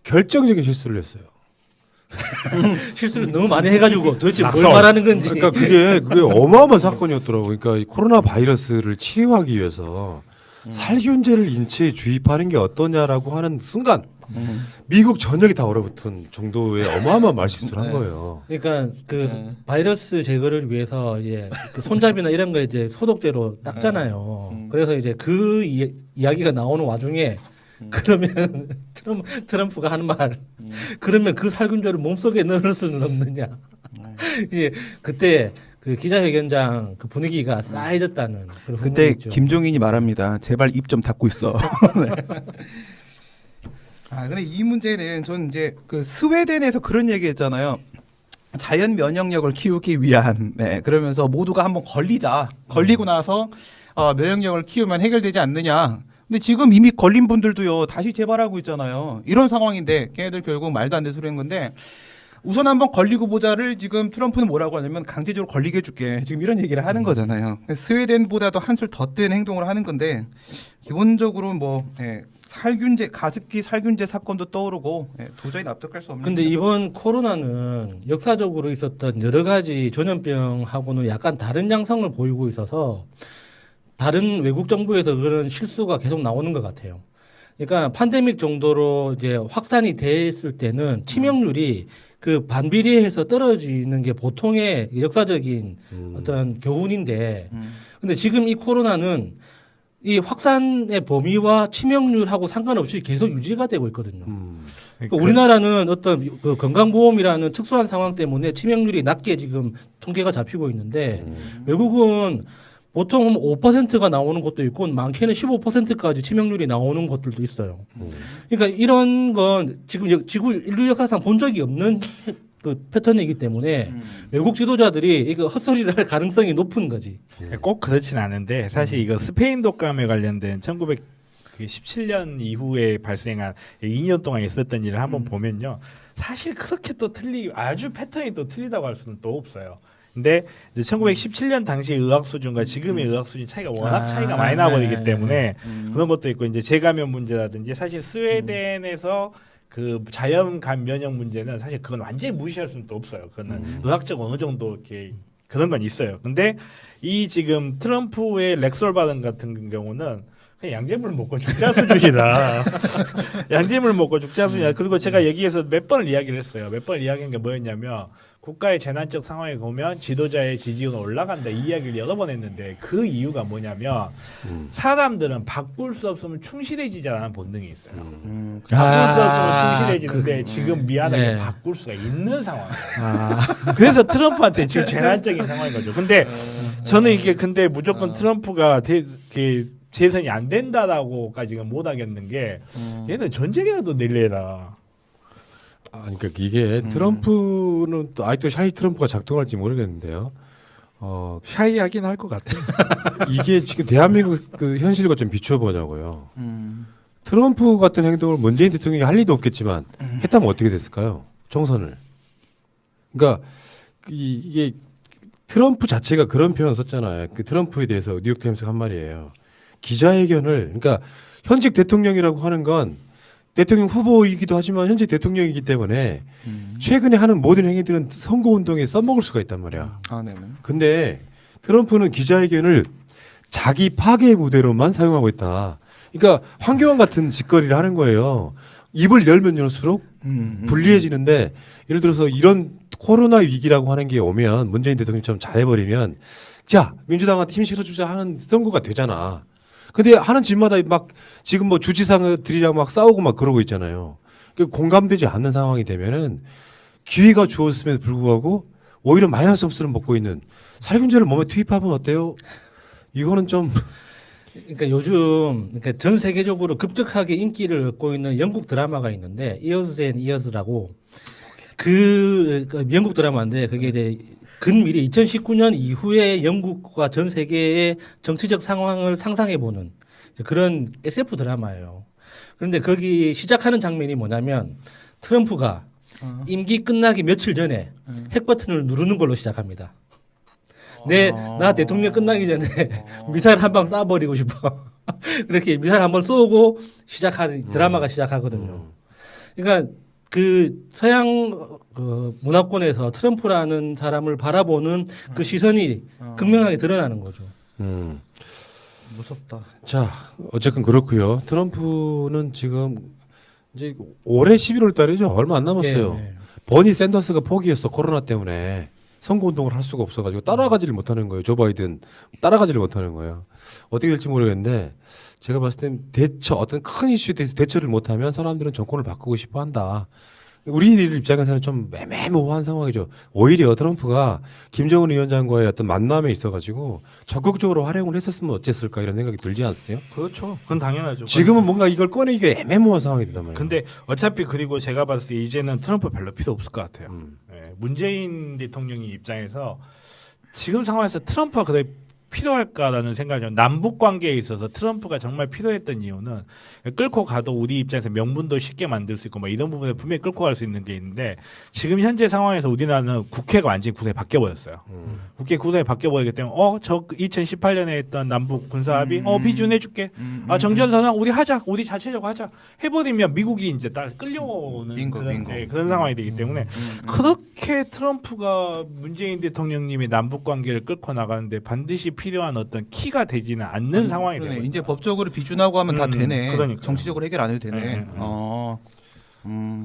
결정적인 실수를 했어요. 실수를 너무 많이 해가지고 도대체 뭘 낙설. 말하는 건지. 그러니까 그게 어마어마한 사건이었더라고요. 그러니까 이 코로나 바이러스를 치료하기 위해서 살균제를 인체에 주입하는 게 어떠냐라고 하는 순간 미국 전역이 다 얼어붙은 정도의 어마어마한 말실수를 한 거예요. 그러니까 그 바이러스 제거를 위해서 이제 그 손잡이나 이런 거 이제 소독제로 닦잖아요. 그래서 이제 그 이야기가 나오는 와중에 그러면 트럼프가 하는 말 그러면 그 살균제를 몸속에 넣을 수는 없느냐. 이제 그때 그 기자회견장 그 분위기가 싸해졌다는 그런 그때 있죠. 김종인이 말합니다. 제발 입 좀 닫고 있어. 네. 아 근데 이 문제는 저는 이제 그 스웨덴에서 그런 얘기했잖아요. 자연 면역력을 키우기 위한 그러면서 모두가 한번 걸리고 나서 면역력을 키우면 해결되지 않느냐. 근데 지금 이미 걸린 분들도요 다시 재발하고 있잖아요. 이런 상황인데 걔네들 결국 말도 안 되는 소리 한 건데 우선 한번 걸리고 보자를 지금 트럼프는 뭐라고 하냐면 강제적으로 걸리게 해줄게 지금 이런 얘기를 하는 거잖아요. 스웨덴보다도 한술 더 뜬 행동을 하는 건데 기본적으로 뭐 살균제 가습기 살균제 사건도 떠오르고 도저히 납득할 수 없는. 근데 이번 코로나는 역사적으로 있었던 여러 가지 전염병하고는 약간 다른 양상을 보이고 있어서 다른 외국 정부에서 그런 실수가 계속 나오는 것 같아요. 그러니까 팬데믹 정도로 이제 확산이 됐을 때는 치명률이 그 반비례해서 떨어지는 게 보통의 역사적인 어떤 교훈인데, 근데 지금 이 코로나는 이 확산의 범위와 치명률하고 상관없이 계속 유지가 되고 있거든요. 그러니까 우리나라는 어떤 그 건강보험이라는 특수한 상황 때문에 치명률이 낮게 지금 통계가 잡히고 있는데 외국은 보통 5%가 나오는 것도 있고 많게는 15%까지 치명률이 나오는 것들도 있어요. 그러니까 이런 건 지금 지구 인류 역사상 본 적이 없는 그 패턴이기 때문에 외국 지도자들이 이거 헛소리를 할 가능성이 높은 거지. 꼭 그렇진 않은데 사실 이거 스페인 독감에 관련된 1917년 이후에 발생한 2년 동안 있었던 일을 한번 보면요. 사실 그렇게 또 아주 패턴이 또 틀리다고 할 수는 또 없어요. 근데 이제 1917년 당시 의학 수준과 지금의 의학 수준 차이가 워낙 차이가 많이 나버리기 때문에 그런 것도 있고 이제 재감염 문제라든지 사실 스웨덴에서 그 자연감 면역 문제는 사실 그건 완전히 무시할 수는 또 없어요. 그거는 의학적 어느 정도 이렇게 그런 건 있어요. 근데 이 지금 트럼프의 렉솔 발언 같은 경우는 그냥 양재물 먹고 죽자 수준이다. 양재물 먹고 죽자 수준이다. 그리고 제가 여기에서 몇 번을 이야기를 했어요. 몇 번을 이야기한 게 뭐였냐면 국가의 재난적 상황에 보면 지도자의 지지율은 올라간다 이 이야기를 여러 번 했는데 그 이유가 뭐냐면 사람들은 바꿀 수 없으면 충실해지자라는 본능이 있어요. 바꿀 수 없으면 충실해지는데 지금 미안하게 바꿀 수가 있는 상황이에요. 그래서 트럼프한테 지금 재난적인 상황인 거죠. 근데 저는 이게 근데 무조건 트럼프가 재선이 안 된다라고까지는 못 하겠는 게 얘는 전쟁이라도 내려라. 그러니까 이게 트럼프는 또 아직도 샤이 트럼프가 작동할지 모르겠는데요. 샤이하긴 할 것 같아요. 이게 지금 대한민국 그 현실과 좀 비춰보자고요. 트럼프 같은 행동을 문재인 대통령이 할 리도 없겠지만 했다면 어떻게 됐을까요? 총선을. 그러니까 이게 트럼프 자체가 그런 표현을 썼잖아요. 그 트럼프에 대해서 뉴욕타임스가 한 말이에요. 기자회견을 그러니까 현직 대통령이라고 하는 건 대통령 후보이기도 하지만 현재 대통령이기 때문에 최근에 하는 모든 행위들은 선거운동에 써먹을 수가 있단 말이야. 근데 트럼프는 기자회견을 자기 파괴 무대로만 사용하고 있다. 그러니까 황교안 같은 짓거리를 하는 거예요. 입을 열면 열수록 불리해지는데 예를 들어서 이런 코로나 위기라고 하는 게 오면 문재인 대통령처럼 잘해버리면 자 민주당한테 힘 실어주자 하는 선거가 되잖아. 근데 하는 짓마다 막 지금 뭐 주지사들이랑 막 싸우고 막 그러고 있잖아요. 공감되지 않는 상황이 되면은 기회가 주어졌음에도 불구하고 오히려 마이너스 점수를 먹고 있는 살균제를 몸에 투입하면 어때요? 이거는 좀 그러니까 요즘 그러니까 전 세계적으로 급격하게 인기를 얻고 있는 영국 드라마가 있는데 이어스 앤 이어스라고 그 영국 드라마인데 그게 이제 근미래 2019년 이후에 영국과 전 세계의 정치적 상황을 상상해보는 그런 SF 드라마예요. 그런데 거기 시작하는 장면이 뭐냐면 트럼프가 임기 끝나기 며칠 전에 핵 버튼을 누르는 걸로 시작합니다. 나 대통령 끝나기 전에 미사일 한 방 쏴버리고 싶어. 그렇게 미사일 한 번 쏘고 드라마가 시작하거든요. 그러니까 그 서양 그 문화권에서 트럼프라는 사람을 바라보는 그 시선이 극명하게 드러나는 거죠. 무섭다. 자, 어쨌든 그렇고요. 트럼프는 지금 이제 올해 11월 달이죠. 얼마 안 남았어요. 네, 네. 버니 샌더스가 포기했어. 코로나 때문에 선거운동을 할 수가 없어가지고 따라가지를 못하는 거예요. 조 바이든 따라가지를 못하는 거예요. 어떻게 될지 모르겠는데 제가 봤을 땐 어떤 큰 이슈에 대해서 대처를 못하면 사람들은 정권을 바꾸고 싶어한다. 우리들 입장에서는 좀 애매모호한 상황이죠. 오히려 트럼프가 김정은 위원장과의 어떤 만남에 있어가지고 적극적으로 활용을 했었으면 어땠을까 이런 생각이 들지 않으세요? 그렇죠. 그건 당연하죠. 지금은 뭔가 이걸 꺼내기가 애매모호한 상황이 된단 말이에요. 근데 어차피 그리고 제가 봤을 때 이제는 트럼프 별로 필요 없을 것 같아요. 예, 문재인 대통령이 입장에서 지금 상황에서 트럼프가 그래 필요할까라는 생각이 남북 관계에 있어서 트럼프가 정말 필요했던 이유는 끌고 가도 우리 입장에서 명분도 쉽게 만들 수 있고 뭐 이런 부분에 분명히 끌고 갈 수 있는 게 있는데 지금 현재 상황에서 우리나라는 국회가 완전히 구성이 바뀌어 버렸어요. 국회 구성이 바뀌어 버리기 때문에 저 2018년에 했던 남북 군사 합의 비준해 줄게. 정전선언 우리 하자. 우리 자체적으로 하자. 해버리면 미국이 이제 딱 끌려오는 빙고. 그런 상황이 되기 때문에 그렇게 트럼프가 문재인 대통령님이 남북 관계를 끌고 나가는데 반드시 필요한 어떤 키가 되지는 않는 상황이 그러네. 되고 이제 법적으로 비준하고 하면 다 되네. 그러니까요. 정치적으로 해결 안 해도 되네.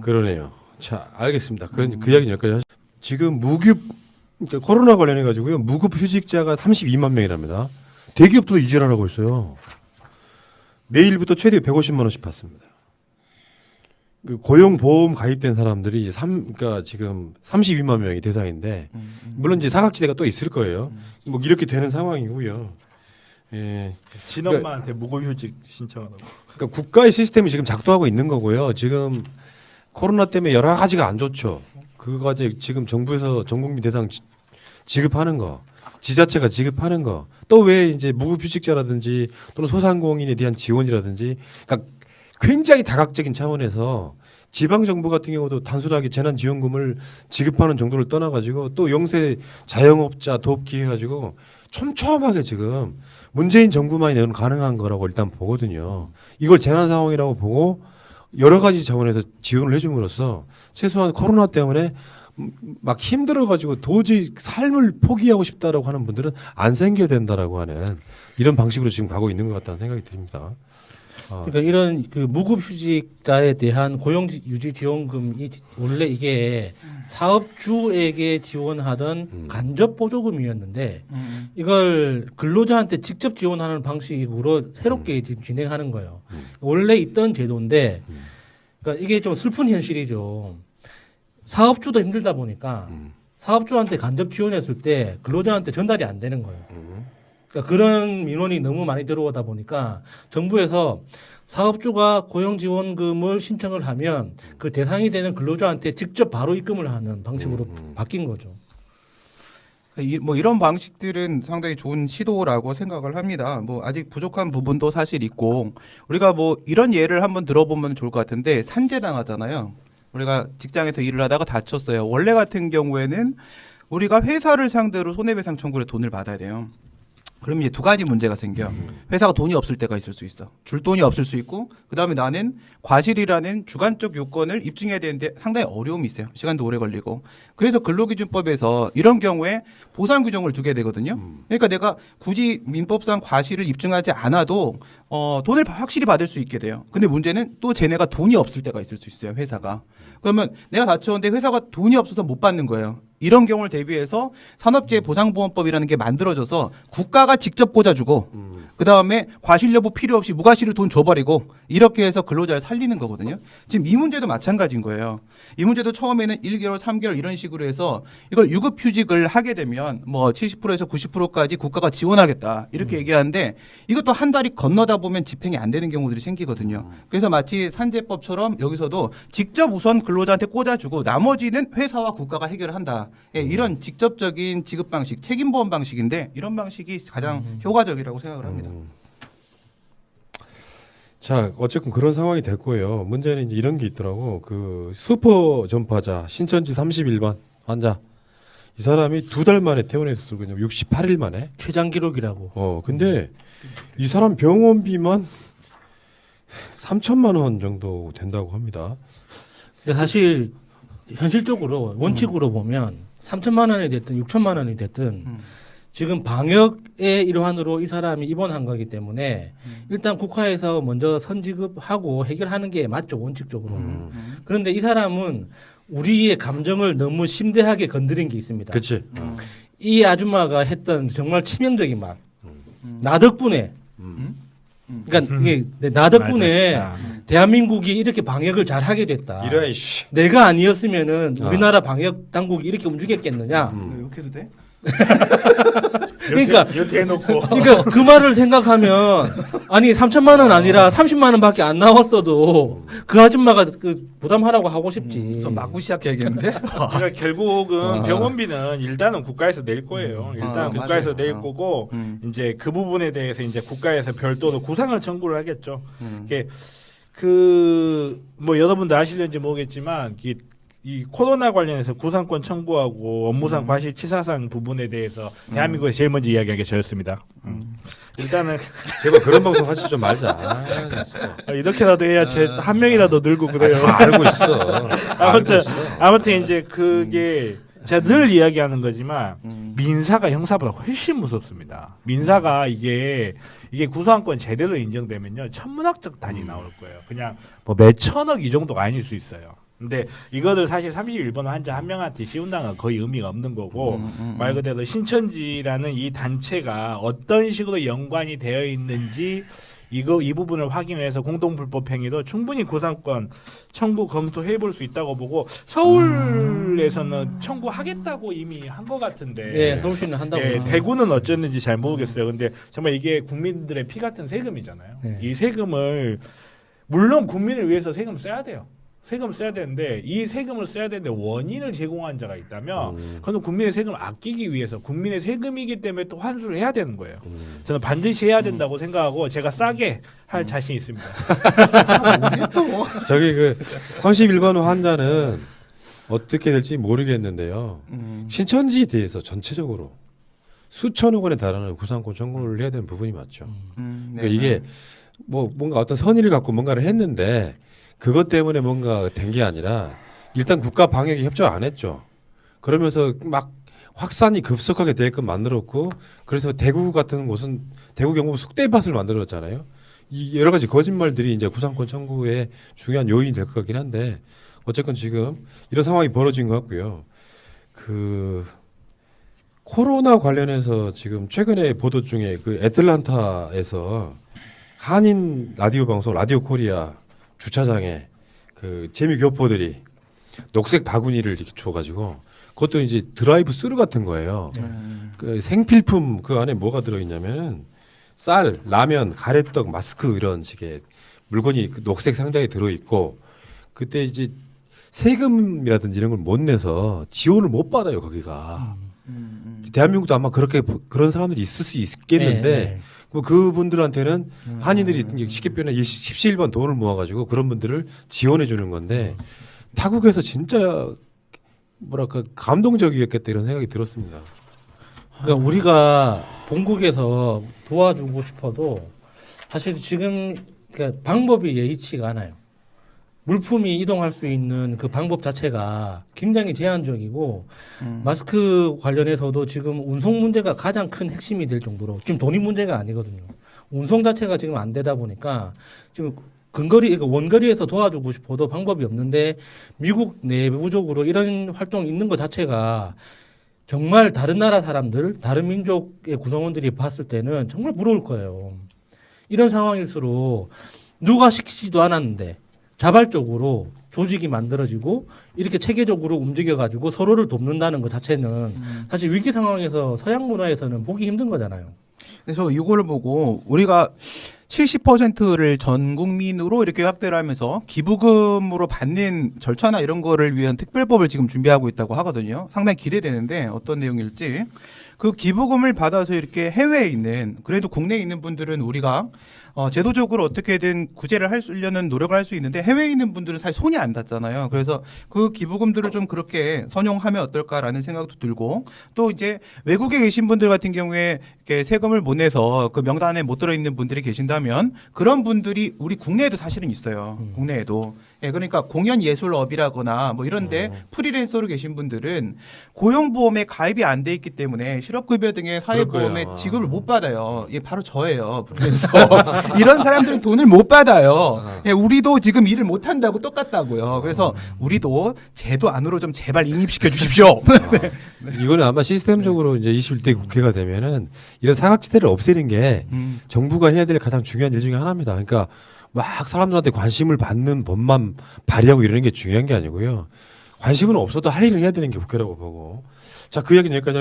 그러네요. 자, 알겠습니다. 그 이야기는 여기까지 하시죠. 지금 그러니까 코로나 관련해 가지고요. 무급 휴직자가 32만 명이랍니다. 대기업도 이직을 하고 있어요. 내일부터 최대 150만 원씩 받습니다. 그 고용보험 가입된 사람들이 그러니까 지금 32만 명이 대상인데 물론 이제 사각지대가 또 있을 거예요. 뭐 이렇게 되는 상황이고요. 예. 진엄마한테 무급휴직 신청하고. 그러니까 국가의 시스템이 지금 작동하고 있는 거고요. 지금 코로나 때문에 여러 가지가 안 좋죠. 그거 이제 지금 정부에서 전국민 대상 지급하는 거, 지자체가 지급하는 거, 또 왜 이제 무급휴직자라든지 또는 소상공인에 대한 지원이라든지, 그러니까 굉장히 다각적인 차원에서 지방 정부 같은 경우도 단순하게 재난지원금을 지급하는 정도를 떠나가지고 또 영세 자영업자 돕기 해가지고 촘촘하게 지금 문재인 정부만이 내는 가능한 거라고 일단 보거든요. 이걸 재난 상황이라고 보고 여러 가지 차원에서 지원을 해줌으로써 최소한 코로나 때문에 막 힘들어가지고 도저히 삶을 포기하고 싶다라고 하는 분들은 안 생겨야 된다라고 하는 이런 방식으로 지금 가고 있는 것 같다는 생각이 듭니다. 그러니까 이런 그 무급휴직자에 대한 고용유지지원금이 원래 이게 사업주에게 지원하던 간접 보조금이었는데 이걸 근로자한테 직접 지원하는 방식으로 새롭게 지금 진행하는 거예요. 원래 있던 제도인데 그러니까 이게 좀 슬픈 현실이죠. 사업주도 힘들다 보니까 사업주한테 간접 지원했을 때 근로자한테 전달이 안 되는 거예요. 그러니까 그런 민원이 너무 많이 들어오다 보니까 정부에서 사업주가 고용지원금을 신청을 하면 그 대상이 되는 근로자한테 직접 바로 입금을 하는 방식으로 바뀐 거죠. 뭐 이런 방식들은 상당히 좋은 시도라고 생각을 합니다. 뭐 아직 부족한 부분도 사실 있고 우리가 뭐 이런 예를 한번 들어보면 좋을 것 같은데 산재당하잖아요. 우리가 직장에서 일을 하다가 다쳤어요. 원래 같은 경우에는 우리가 회사를 상대로 손해배상 청구를 돈을 받아야 돼요. 그러면 이제 두 가지 문제가 생겨. 회사가 돈이 없을 때가 있을 수 있어. 줄 돈이 없을 수 있고, 그 다음에 나는 과실이라는 주관적 요건을 입증해야 되는데 상당히 어려움이 있어요. 시간도 오래 걸리고. 그래서 근로기준법에서 이런 경우에 보상 규정을 두게 되거든요. 그러니까 내가 굳이 민법상 과실을 입증하지 않아도 돈을 확실히 받을 수 있게 돼요. 근데 문제는 또 쟤네가 돈이 없을 때가 있을 수 있어요. 회사가. 그러면 내가 다쳤는데 회사가 돈이 없어서 못 받는 거예요. 이런 경우를 대비해서 산업재해 보상보험법이라는 게 만들어져서 국가가 직접 꽂아주고 그 다음에 과실 여부 필요 없이 무과실을 돈 줘버리고 이렇게 해서 근로자를 살리는 거거든요. 지금 이 문제도 마찬가지인 거예요. 이 문제도 처음에는 1개월, 3개월 이런 식으로 해서 이걸 유급휴직을 하게 되면 뭐 70%에서 90%까지 국가가 지원하겠다 이렇게 얘기하는데 이것도 한 달이 건너다 보면 집행이 안 되는 경우들이 생기거든요. 그래서 마치 산재법처럼 여기서도 직접 우선 근로자한테 꽂아주고 나머지는 회사와 국가가 해결을 한다. 예, 이런 직접적인 지급 방식, 책임보험 방식인데 이런 방식이 가장 효과적이라고 생각을 합니다. 자, 어쨌든 그런 상황이 됐고요. 문제는 이제 이런 게 있더라고. 그 슈퍼 전파자 신천지 31번 환자. 이 사람이 2달 만에 퇴원했었거든요. 68일 만에. 최장 기록이라고. 근데 이 사람 병원비만 3천만 원 정도 된다고 합니다. 근데 사실 현실적으로 원칙으로 보면 3천만 원이 됐든 6천만 원이 됐든 지금 방역의 일환으로 이 사람이 입원한 거기 때문에 일단 국가에서 먼저 선지급하고 해결하는 게 맞죠, 원칙적으로는. 그런데 이 사람은 우리의 감정을 너무 심대하게 건드린 게 있습니다. 그치. 이 아줌마가 했던 정말 치명적인 말. 나 덕분에. 그러니까 이게 나 덕분에 맞아. 대한민국이 이렇게 방역을 잘 하게 됐다. 이런 씨. 내가 아니었으면은 우리나라 방역 당국이 이렇게 움직였겠느냐. 너 욕해도 돼? 그러니까 이렇게 해놓고 그러니까 그 말을 생각하면 아니 3천만 원 아니라 30만 원밖에 안 나왔어도 그 아줌마가 그 부담하라고 하고 싶지. 좀 맞고 시작해야겠는데? 그러니까 결국은 아. 병원비는 일단은 국가에서 낼 거예요. 일단 아, 국가에서 맞아요. 낼 거고 이제 그 부분에 대해서 이제 국가에서 별도로 구상을 청구를 하겠죠. 이게 그 뭐 여러분들 아시는지 모르겠지만 이 코로나 관련해서 구상권 청구하고 업무상 과실치사상 부분에 대해서 대한민국에서 제일 먼저 이야기한 게 저였습니다. 일단은 제발 그런 방송 하지 좀 말자. 아, 진짜. 이렇게라도 해야 제 한 명이라도 늘고 그래요. 다 알고 있어. 아무튼 알고 있어. 아무튼 이제 그게 제가 늘 이야기하는 거지만 민사가 형사보다 훨씬 무섭습니다. 민사가 이게 구상권 제대로 인정되면요 천문학적 단위 나올 거예요. 그냥 뭐 몇천억 이 정도가 아닐 수 있어요. 근데 이거를 사실 31번 환자 한 명한테 씌운다는 건 거의 의미가 없는 거고 말 그대로 신천지라는 이 단체가 어떤 식으로 연관이 되어 있는지 이 부분을 확인해서 공동불법 행위로 충분히 구상권 청구 검토해 볼 수 있다고 보고 서울에서는 청구하겠다고 이미 한 것 같은데 예, 서울시는 한다고. 예, 그러죠. 대구는 어쩌는지 잘 모르겠어요. 근데 정말 이게 국민들의 피 같은 세금이잖아요. 네. 이 세금을 물론 국민을 위해서 세금 써야 돼요. 세금 써야 되는데 이 세금을 써야 되는데 원인을 제공한 자가 있다면 그건 국민의 세금을 아끼기 위해서 국민의 세금이기 때문에 또 환수를 해야 되는 거예요. 저는 반드시 해야 된다고 생각하고 제가 싸게 할 자신 있습니다. 저기 그 31번 환자는 어떻게 될지 모르겠는데요. 신천지에 대해서 전체적으로 수천억 원에 달하는 구상권 청구를 해야 되는 부분이 맞죠. 그러니까 이게 뭐 뭔가 어떤 선의를 갖고 뭔가를 했는데 그것 때문에 뭔가 된 게 아니라 일단 국가 방역에 협조 안 했죠. 그러면서 막 확산이 급속하게 되게끔 만들었고 그래서 대구 같은 곳은 대구 경북 쑥대밭을 만들었잖아요. 이 여러 가지 거짓말들이 이제 구상권 청구의 중요한 요인이 될 것 같긴 한데 어쨌건 지금 이런 상황이 벌어진 것 같고요. 그 코로나 관련해서 지금 최근에 보도 중에 그 애틀란타에서 한인 라디오 방송 라디오 코리아 주차장에 그 재미 교포들이 녹색 바구니를 이렇게 줘가지고 그것도 이제 드라이브 스루 같은 거예요. 그 생필품 그 안에 뭐가 들어있냐면은 쌀, 라면, 가래떡, 마스크 이런 식의 물건이 그 녹색 상자에 들어있고 그때 이제 세금이라든지 이런 걸 못 내서 지원을 못 받아요 거기가. 대한민국도 아마 그렇게 그런 사람들이 있을 수 있겠는데 뭐 그분들한테는 한인들이 쉽게 표현해 17번 돈을 모아가지고 그런 분들을 지원해 주는 건데 타국에서 진짜 뭐랄까 감동적이었겠다 이런 생각이 들었습니다. 그러니까 우리가 본국에서 도와주고 싶어도 사실 지금 그러니까 방법이 예의치가 않아요. 물품이 이동할 수 있는 그 방법 자체가 굉장히 제한적이고 마스크 관련해서도 지금 운송 문제가 가장 큰 핵심이 될 정도로 지금 돈이 문제가 아니거든요. 운송 자체가 지금 안 되다 보니까 지금 그러니까 원거리에서 도와주고 싶어도 방법이 없는데 미국 내부적으로 이런 활동이 있는 것 자체가 정말 다른 나라 사람들, 다른 민족의 구성원들이 봤을 때는 정말 부러울 거예요. 이런 상황일수록 누가 시키지도 않았는데 자발적으로 조직이 만들어지고 이렇게 체계적으로 움직여가지고 서로를 돕는다는 것 자체는 사실 위기 상황에서 서양 문화에서는 보기 힘든 거잖아요. 그래서 이거를 보고 우리가 70%를 전 국민으로 이렇게 확대를 하면서 기부금으로 받는 절차나 이런 거를 위한 특별법을 지금 준비하고 있다고 하거든요. 상당히 기대되는데 어떤 내용일지. 그 기부금을 받아서 이렇게 해외에 있는 그래도 국내에 있는 분들은 우리가 제도적으로 어떻게든 구제를 하려는 노력을 할 수 있는데 해외에 있는 분들은 사실 손이 안 닿잖아요. 그래서 그 기부금들을 좀 그렇게 선용하면 어떨까라는 생각도 들고 또 이제 외국에 계신 분들 같은 경우에 이렇게 세금을 못 내서 그 명단에 못 들어있는 분들이 계신다면 그런 분들이 우리 국내에도 사실은 있어요. 국내에도. 예, 그러니까 공연 예술업이라거나 뭐 이런데 프리랜서로 계신 분들은 고용보험에 가입이 안 돼 있기 때문에 실업급여 등의 사회보험에 그럴 거예요. 지급을 못 받아요. 예, 바로 저예요. 그래서 이런 사람들은 돈을 못 받아요. 예, 우리도 지금 일을 못 한다고 똑같다고요. 그래서 우리도 제도 안으로 좀 제발 인입시켜 주십시오. 이거는 아마 시스템적으로 이제 21대 국회가 되면은 이런 사각지대를 없애는 게 정부가 해야 될 가장 중요한 일 중에 하나입니다. 그러니까 막 사람들한테 관심을 받는 법만 발의하고 이러는 게 중요한 게 아니고요. 관심은 없어도 할 일을 해야 되는 게 국회라고 보고. 자, 그 이야기는 여기까지